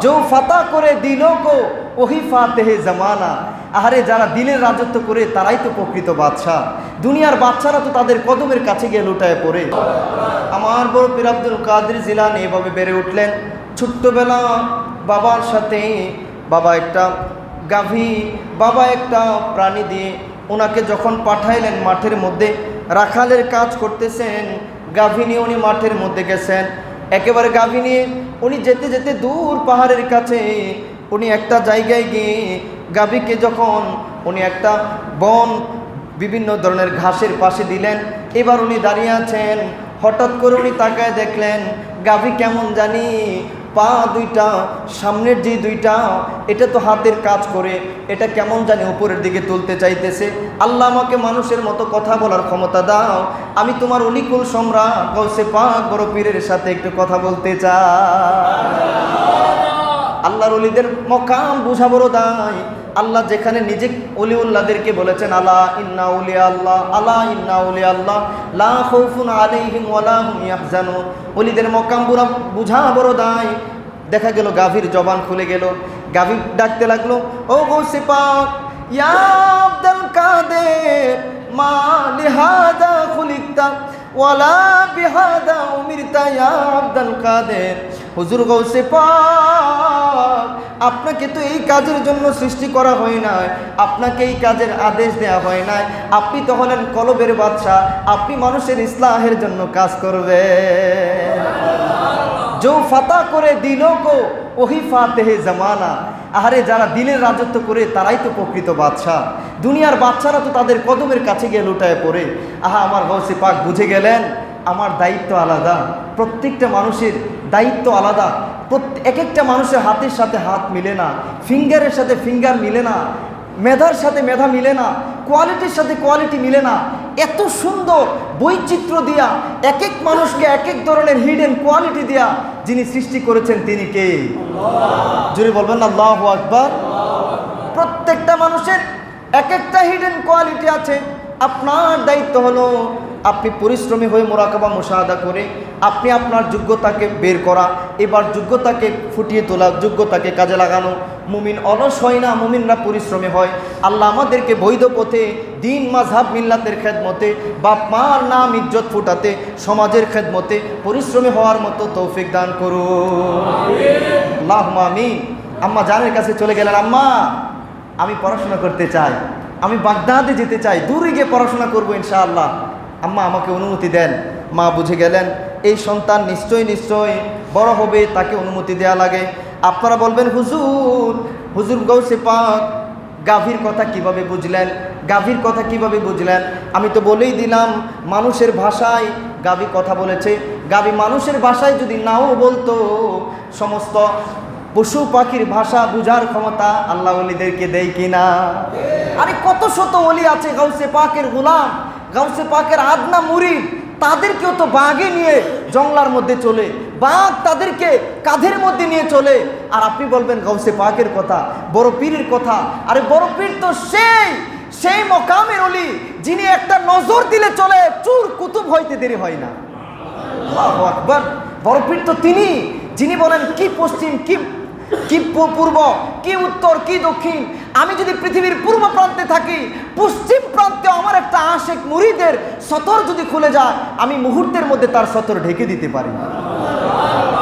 जो फता करे दिलों को वही फातेहे जमाना। আহারে যারা দিলের রাজত্ব করে তারাই তো প্রকৃত বাদশাহ। দুনিয়ার বাদশারা তো তাদের কদমের কাছে গিয়ে লুটায় পড়ে। আমার বড় পীর আব্দুল কাদের জিলানী এভাবে বেড়ে উঠলেন ছোট্টবেলা বাবার সাথে। বাবা একটা গাভী, বাবা একটা প্রাণী দিয়ে ওনাকে যখন পাঠাইলেন মাঠের মধ্যে রাখালের কাজ করতেছেন, গাভী নিয়ে উনি মাঠের মধ্যে গেছেন। একেবারে গাভী নিয়ে উনি যেতে যেতে দূর পাহাড়ের কাছে উনি একটা জায়গায় গিয়ে গাভীকে যখন উনি একটা বন বিভিন্ন ধরনের ঘাসের পাশে দিলেন, এবার উনি দাঁড়িয়ে আছেন। হঠাৎ করে উনি তাকায় দেখলেন গাভী কেমন জানি পা দুইটা, সামনের যে দুইটা এটা তো হাতের কাজ করে, এটা কেমন জানি উপরের দিকে তুলতে চাইতেছে। আল্লাহ আমাকে মানুষের মতো কথা বলার ক্ষমতা দাও, আমি তোমার অলিকুল সম্রাট গৌসে পাক বড় পীরের সাথে একটু কথা বলতে চাই। আল্লাহর ওলিদের মকাম বুঝা বড় দায়। আল্লাহ যেখানে নিজে ওলিউল্লাহদেরকে বলেছেন আলা ইন্না উলিয়া আল্লাহ, আলা ইন্না উলিয়া আল্লাহ লা খাউফুন আলাইহিম ওয়ালা হুম ইয়াহজানুন, ওলিদের মকাম বুঝা বড় দায়। দেখা গেল গাভীর জবান খুলে গেল, গাভী ডাকতে লাগলো ও গৌসে পাক ইয়া আব্দুল কাদের মা লিহাদা খুলিকতা ওয়ালা বিহাদা উমিরতা ইয়া আব্দুল কাদের। হুজুর গৌসে পাক আপনাকে তো এই কাজের জন্য সৃষ্টি করা হয় নাই, আপনাকে এই কাজের আদেশ দেওয়া হয় নাই। আপনি তো হলেন কলবের বাদশাহ, আপনি মানুষের ইসলাহের জন্য কাজ করবেন। जो फता करे दिलों को वही फातेहे जमाना। আহারে যারা দিলের রাজত্ব করে তারাই তো প্রকৃত বাদশাহ। দুনিয়ার বাদশারা তো তাদের কদমের কাছে গিয়ে লুটায় পড়ে। আমার গৌসে পাক বুঝে গেলেন আমার দায়িত্ব আলাদা, প্রত্যেকটা মানুষের দায়িত্ব আলাদা। এক একটা মানুষের হাতের সাথে হাত মিলে না, ফিঙ্গারের সাথে ফিঙ্গার মিলে না, মেধার সাথে মেধা মিলে না, কোয়ালিটির সাথে কোয়ালিটি মিলে না। এত সুন্দর বৈচিত্র্য দিয়া এক এক মানুষকে এক এক ধরনের হিডেন কোয়ালিটি দিয়া যিনি সৃষ্টি করেছেন তিনি কে? জোরে বলবেন আল্লাহু আকবার। প্রত্যেকটা মানুষের এক একটা হিডেন কোয়ালিটি আছে। আপনার দায়িত্ব হলো আপনি পরিশ্রমী হয়ে মুরাকাবা মুশাহাদা করে আপনি আপনার যোগ্যতাকে বের করা, এবার যোগ্যতাকে ফুটিয়ে তোলা, যোগ্যতাকে কাজে লাগানো। মুমিন অলস হয় না, মুমিনরা পরিশ্রমী হয়। আল্লাহ আমাদেরকে বৈধ পথে দিন মাযহাব মিল্লাতের খেদমতে, বাপ মার নাম ইজ্জত ফুটাতে, সমাজের খেদমতে পরিশ্রমী হওয়ার মতো তৌফিক দান করুন। আল্লাহুম্মা আমিন। আম্মা জানের কাছে চলে গেলেন, আম্মা আমি পড়াশোনা করতে চাই, আমি বাগদাদে যেতে চাই, দূরে গিয়ে পড়াশোনা করবো ইনশাআল্লাহ, আম্মা আমাকে অনুমতি দেন। মা বুঝে গেলেন এই সন্তান নিশ্চয় বড় হবে, তাকে অনুমতি দেয়া লাগে। আপনারা বলবেন হুজুর গৌসে পাক গাভীর কথা কিভাবে বুঝলেন, গাভীর কথা কিভাবে বুঝলেন? আমি তো বলেই দিলাম মানুষের ভাষায় গাভী কথা বলেছে। গাভী মানুষের ভাষায় যদি নাও বলতো, সমস্ত পশু পাখির ভাষা বুঝার ক্ষমতা আল্লাহ ওলিদেরকে দেয় কিনা? আরে কত শত ওলি আছে গাউসে পাকের গোলাম, গাউসে পাকের আদনা মুরিদ, তাদেরকেও তো বাঘে নিয়ে জঙ্গলার মধ্যে চলে, বাঘ তাদেরকে কাঁধের মধ্যে নিয়ে চলে। আর আপনি বলবেন গাউসে পাকের কথা, বড় পীরের কথা। আরে বড় পীর তো সেই মকামের ওলি যিনি একটা নজর দিলে চলে চুর কুতুব হইতে দেরি হয় না। আল্লাহু আকবার। বড় পীর তো তিনি যিনি বলেন কি পশ্চিম, কি পূর্ব, কি উত্তর, কি দক্ষিণ। আমি যদি পৃথিবীর পূর্ব প্রান্তে থাকি, পশ্চিম প্রান্তে আমার একটা আশেক মুরিদের সতর যদি খুলে যায়, আমি মুহূর্তের মধ্যে তার সতর ঢেকে দিতে পারি।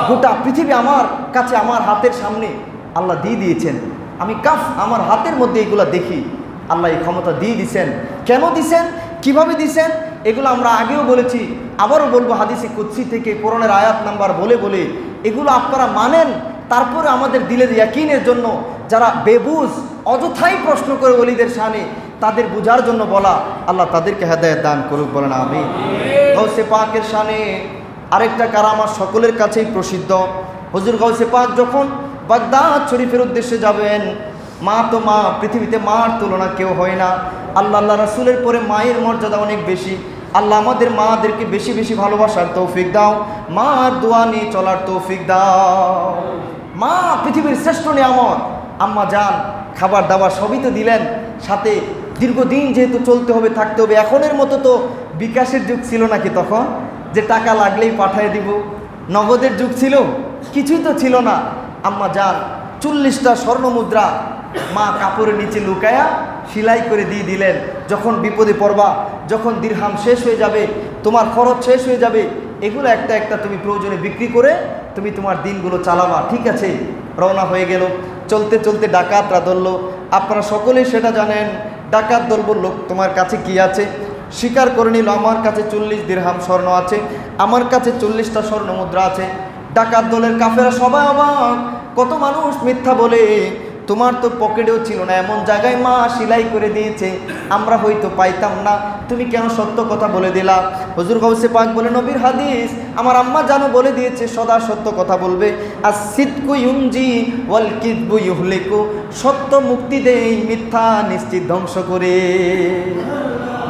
গোটা পৃথিবী আমার কাছে, আমার হাতের সামনে আল্লাহ দিয়ে দিয়েছেন। আমি আমার হাতের মধ্যে এগুলো দেখি। আল্লাহ এই ক্ষমতা দিয়ে দিছেন। কেন দিছেন, কিভাবে দিছেন, এগুলো আমরা আগেও বলেছি, আবারও বলবো। হাদিসে কুদসি থেকে কোরআনের আয়াত নাম্বার বলে এগুলো আপনারা মানেন। তারপরে আমাদের দিলের ইয়াকিনের জন্য যারা বেবুজ অযথাই প্রশ্ন করে ওলিদের শানে, তাদের বুঝার জন্য বলা, আল্লাহ তাদেরকে হেদায়েত দান করুক, বলেন আমিন। গাউসে পাকের শানে আরেকটা কারামত সকলের কাছেই প্রসিদ্ধ। হুজুর গাউসে পাক যখন বাগদাদ শরীফের উদ্দেশ্যে যাবেন, মা তো মা, পৃথিবীতে মার তুলনা কেউ হয় না। আল্লাহ রাসূলের পরে মায়ের মর্যাদা অনেক বেশি। আল্লাহ আমাদের মাদেরকে বেশি বেশি ভালোবাসার তৌফিক দাও, মার দোয়া নিয়ে চলার তৌফিক দাও। মা পৃথিবীর শ্রেষ্ঠ নিয়ামত। আম্মা জান খাবার দাবার সবই তো দিলেন, সাথে দীর্ঘদিন যেহেতু চলতে হবে, থাকতে হবে। এখনের মতো তো বিকাশের যুগ ছিল নাকি তখন, যে টাকা লাগলেই পাঠিয়ে দিব? নগদের যুগ ছিল? কিছুই তো ছিল না। আম্মা যান 40টা স্বর্ণ মুদ্রা মা কাপড়ের নিচে লুকায়া সেলাই করে দিয়ে দিলেন, যখন বিপদে পড়বা, যখন দিরহাম শেষ হয়ে যাবে, তোমার খরচ শেষ হয়ে যাবে, এগুলো একটা একটা তুমি প্রয়োজনে বিক্রি করে তুমি তোমার দিনগুলো চালাবা। ঠিক আছে, রওনা হয়ে গেল। চলতে চলতে ডাকাতরা ধরল। আপনারা সকলেই সেটা জানেন, ডাকাত দল বলল তোমার কাছে কি আছে? স্বীকার করে নিল আমার কাছে 40 দিরহাম স্বর্ণ আছে, আমার কাছে 40টা স্বর্ণ মুদ্রা আছে। ডাকাত দলের কাফেরা সবাই অবাক, কত মানুষ মিথ্যা বলে, তোমার তো পকেটেও ছিল না, এমন জায়গায় মা সেলাই করে দিয়েছে, আমরা হয়তো পাইতাম না, তুমি কেন সত্য কথা বলে দিলা? হুজুর গাউসে পাক বলে, নবীর হাদিস, আমার আম্মা জানো বলে দিয়েছে সদা সত্য কথা বলবে। as-sidqu yunji wal kidbu yuhliku, সত্য মুক্তি দেয়, মিথ্যা নিশ্চিত ধ্বংস করে।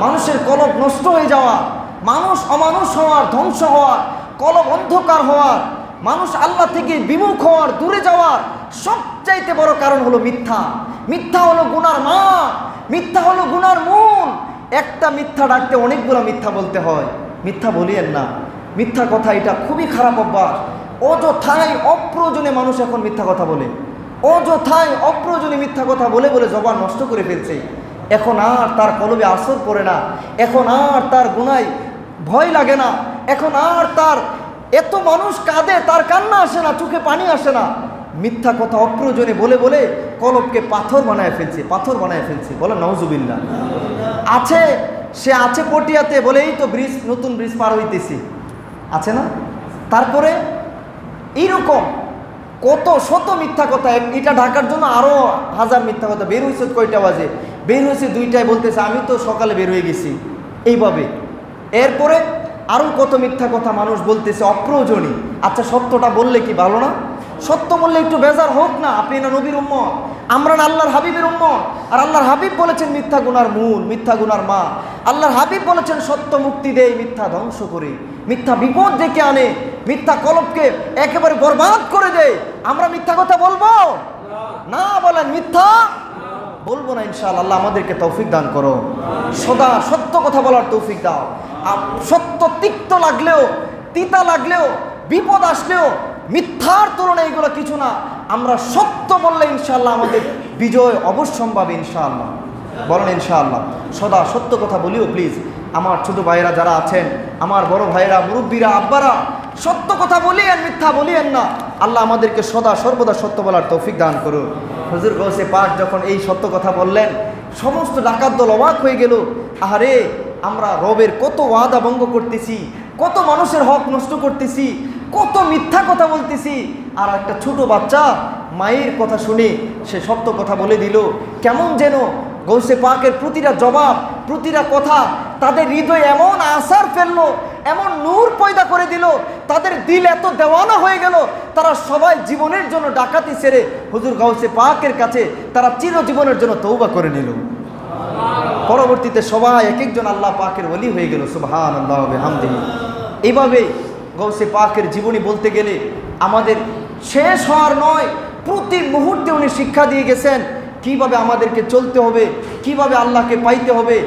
মানুষের কলব নষ্ট হয়ে যাওয়া, মানুষ অমানুষ হওয়ার, ধ্বংস হওয়ার, কলব অন্ধকার হওয়ার, মানুষ আল্লাহ থেকে বিমুখ হওয়ার, দূরে যাওয়ার সবচাইতে বড় কারণ হলো মিথ্যা। মিথ্যা হলো গুনার মা, মিথ্যা হলো গুনার মূল। একটা মিথ্যা ডাকতে অনেকগুলো মিথ্যা বলতে হয়। মিথ্যা বলিয়েন না, মিথ্যা কথা এটা খুবই খারাপ অভ্যাস। অযথায় অপ্রয়োজনে মানুষ এখন মিথ্যা কথা বলে, অযথায় অপ্রয়োজনে মিথ্যা কথা বলে বলে জবান নষ্ট করে ফেলছে। এখন আর তার কলবে আসর পড়ে না, এখন আর তার গুনায় ভয় লাগে না, এখন আর তার এত মানুষ কাঁদে, তার কান্না আসে না, চোখে পানি আসে না। মিথ্যা কথা অপ্রয়োজনে বলে বলে কলবকে পাথর বানায় ফেলছে, পাথর বানায় ফেলছে। বলে নাউজুবিল্লাহ। আছে, সে আছে পটিয়াতে, বলে এই তো ব্রিজ, নতুন ব্রিজ পার হইতেছি, আছে না? তারপরে এইরকম কত শত মিথ্যা কথা, এটা ঢাকার জন্য আরও হাজার মিথ্যা কথা। বের হয়েছে কয়টা বাজে? বের হয়েছে 2টায়, বলতেছে আমি তো সকালে বের হয়ে গেছি, এইভাবে। এরপরে আরও কত মিথ্যা কথা মানুষ বলতেছে অপ্রয়োজনীয়। আচ্ছা, সত্যটা বললে কি ভালো না? সত্য বললে একটু বেজার হোক না? আপনি না নবীর উম্মত, আমরা না আল্লাহর হাবিবের উম্মত। আর আল্লাহর হাবিব বলেছেন মিথ্যা গুনার মূল, মিথ্যা গুনার মা। আল্লাহর হাবিব বলেছেন সত্য মুক্তি দেয়, মিথ্যা ধ্বংস করে, মিথ্যা বিপদ ডেকে আনে, মিথ্যা কলবকে একেবারে বরবাদ করে দেয়। আমরা মিথ্যা কথা বলবো না? বলেন মিথ্যা বলবো না ইনশাআল্লাহ। আল্লাহ আমাদেরকে তৌফিক দান করো, সদা সত্য কথা বলার তৌফিক দাও। আর সত্য তিক্ত লাগলেও, তিতা লাগলেও, বিপদ আসলেও মিথ্যার তুলনায় এগুলো কিছু না। আমরা সত্য বললে ইনশাআল্লাহ আমাদের বিজয় অবশ্যম্ভাবী ইনশাআল্লাহ। বলেন ইনশাআল্লাহ। সদা সত্য কথা বলিও প্লিজ। আমার ছোট ভাইয়েরা যারা আছেন, আমার বড় ভাইয়েরা, মুরব্বীরা, আব্বারা, সত্য কথা বলিয়েন, মিথ্যা বলিয়েন না। আল্লাহ আমাদেরকে সদা সর্বদা সত্য বলার তৌফিক দান করুন। হুজুর গাউসে পাক যখন এই সত্য কথা বললেন, সমস্ত ডাকাত দল অবাক হয়ে গেল। আহারে, আমরা রবের কত ওয়াদা ভঙ্গ করতেছি, কত মানুষের হক নষ্ট করতেছি, কত মিথ্যা কথা বলতেছি, আর একটা ছোট বাচ্চা মায়ের কথা শুনে সে সত্য কথা বলে দিল। কেমন যেন গাউসে পাকের প্রতিটা জবাব, প্রতিটা কথা তাদের হৃদয়ে এমন আসার ফেললো, এমন নূর পয়দা করে দিল, তাদের দিল এত দেওয়ানা হয়ে গেল, তারা সবাই জীবনের জন্য ডাকাতি ছেড়ে হুজুর গাউসে পাকের কাছে তারা চিরজীবনের জন্য তওবা করে নিল। পরবর্তীতে সবাই এক একজন আল্লাহ পাকের ওলি হয়ে গেল। সুবহানাল্লাহ ওয়া বিহামদিহি। এইভাবে গাউসে পাকের জীবনী বলতে গেলে আমাদের শেষ হওয়ার নয়, প্রতি মুহূর্তে উনি শিক্ষা দিয়ে গেছেন কিভাবে আমাদেরকে চলতে হবে, কিভাবে আল্লাহকে পাইতে হবে।